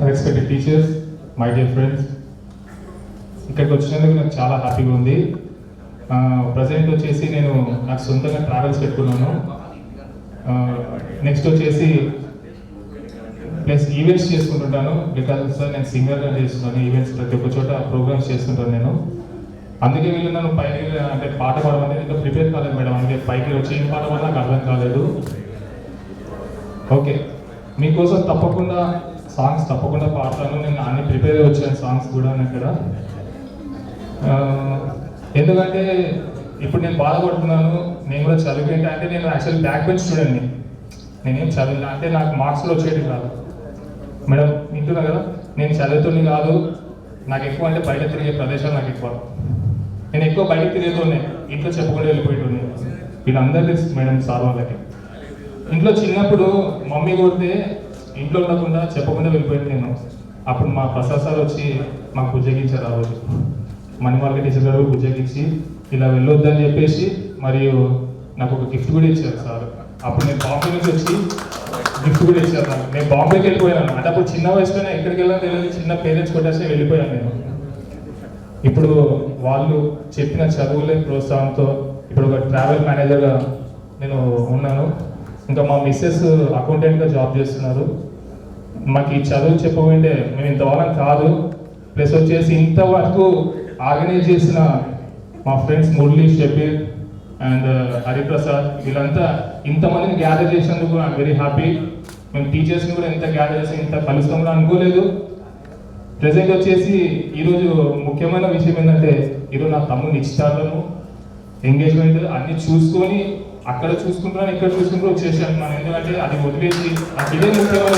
Respected teachers, my dear friends, ఇక్కడికి వచ్చినందుకు నాకు చాలా హ్యాపీగా ఉంది. ప్రజెంట్ వచ్చేసి నేను నాకు సొంతంగా ట్రావెల్స్ పెట్టుకున్నాను. నెక్స్ట్ వచ్చేసి ప్లస్ ఈవెంట్స్ చేసుకుంటుంటాను. బికాజ్ సార్ నేను సింగర్గా చేస్తున్నాను, ఈవెంట్స్ ప్రతి ఒక్క చోట ప్రోగ్రామ్స్ చేస్తుంటాను నేను. అందుకే వీళ్ళు నన్ను పైకి అంటే పాట పాడమని ఇంకా ప్రిపేర్ కాలేదు మేడం. అందుకే పైకి వచ్చి ఏం పాట పాడినా నాకు అర్థం కాలేదు. ఓకే, మీకోసం తప్పకుండా సాంగ్స్ తప్పకుండా పాడతాను. నేను అన్ని ప్రిపేర్ అయ్యి వచ్చాను సాంగ్స్ కూడా ఇక్కడ. ఎందుకంటే ఇప్పుడు నేను బాధపడుతున్నాను. నేను కూడా చదివేంటి అంటే నేను యాక్చువల్లీ బ్యాక్ బెంచ్ స్టూడెంట్ని. నేనేం చదివినా అంటే నాకు మార్క్స్లో వచ్చేది కాదు మేడం, వింటున్నా కదా. నేను చదువుతుంది కాదు, నాకు ఎక్కువ అంటే బయట తిరిగే ప్రదేశాలు నాకు ఎక్కువ. నేను ఎక్కువ బయట తిరిగేతోనే, ఇంట్లో చెప్పకుండా వెళ్ళిపోయేటోని. వీళ్ళందరూ తెలుసు మేడం సార్ వాళ్ళకి. ఇంట్లో చిన్నప్పుడు మమ్మీ కొడితే ఇంట్లో ఉండకుండా చెప్పకుండా వెళ్ళిపోయాను నేను. అప్పుడు మా ప్రసాద్ సార్ వచ్చి మాకు బుజ్జగించారు. ఆ రోజు మణిమార్గ టీచర్ గారు బుజ్జగించి ఇలా వెళ్ళొద్దని చెప్పేసి మరియు నాకు ఒక గిఫ్ట్ కూడా ఇచ్చారు సార్. అప్పుడు నేను బాంబే నుంచి వచ్చి గిఫ్ట్ కూడా ఇచ్చారు నాకు. నేను బాంబేకి వెళ్ళిపోయాను అంటే అప్పుడు చిన్న వయసులోనే ఎక్కడికి వెళ్ళాలో తెలియదు, చిన్న పేరెంట్స్ కొట్టేసి వెళ్ళిపోయాను నేను. ఇప్పుడు వాళ్ళు చెప్పిన చదువులే ప్రోత్సాహంతో ఇప్పుడు ఒక ట్రావెల్ మేనేజర్గా నేను ఉన్నాను. ఇంకా మా మిస్సెస్ అకౌంటెంట్గా జాబ్ చేస్తున్నారు. మాకు ఈ చదువు చెప్పబోయింటే మేము ఇంతవరం కాదు. ప్లస్ వచ్చేసి ఇంతవరకు ఆర్గనైజ్ చేసిన మా ఫ్రెండ్స్ మురళి, షబీర్ అండ్ హరిప్రసాద్, వీళ్ళంతా ఇంతమందిని గ్యాదర్ చేసినందుకు ఐఎమ్ వెరీ హ్యాపీ. మేము టీచర్స్ని కూడా ఎంత గ్యాదర్ చేసి ఇంత కలుస్తాం కూడా అనుకోలేదు. ప్రజెంట్ వచ్చేసి ఈరోజు ముఖ్యమైన విషయం ఏంటంటే ఈరోజు నా తమ్ముడు నిశ్చితార్థము, ఎంగేజ్మెంట్ అన్ని చూసుకొని అక్కడ చూసుకుంటున్నాను, ఇక్కడ చూసుకుంటూ వచ్చేసాను మనం. ఎందుకంటే అది వదిలేసి నాకు ఇదే ముఖ్యమైన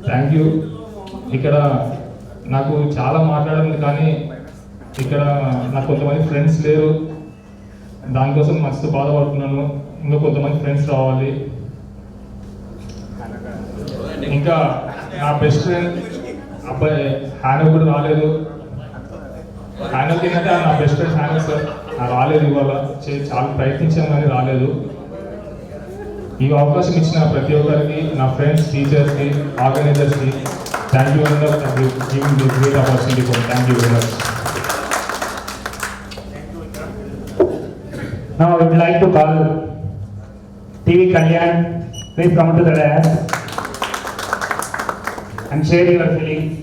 థ్యాంక్ యూ. ఇక్కడ నాకు చాలా మాట్లాడింది కానీ ఇక్కడ నాకు కొంతమంది ఫ్రెండ్స్ లేరు. దానికోసం మస్తు బాధపడుతున్నాను. ఇంకా కొంతమంది ఫ్రెండ్స్ రావాలి. ఇంకా నా బెస్ట్ ఫ్రెండ్ అబ్బాయి హ్యానో కూడా రాలేదు. హ్యానోకి ఏంటంటే నా బెస్ట్ ఫ్రెండ్ హ్యానో సార్ రాలేదు. ఇవాళ చాలా ప్రయత్నించాను కానీ రాలేదు. ఈ అవకాశం ఇచ్చిన ప్రతి ఒక్కరికి, నా ఫ్రెండ్స్, టీచర్స్కి, ఆర్గనైజర్స్కి thank you very much. Giving this great opportunity for thank you very much. Now I would like to call TV Kalyan. Please come to the dais and share your feelings.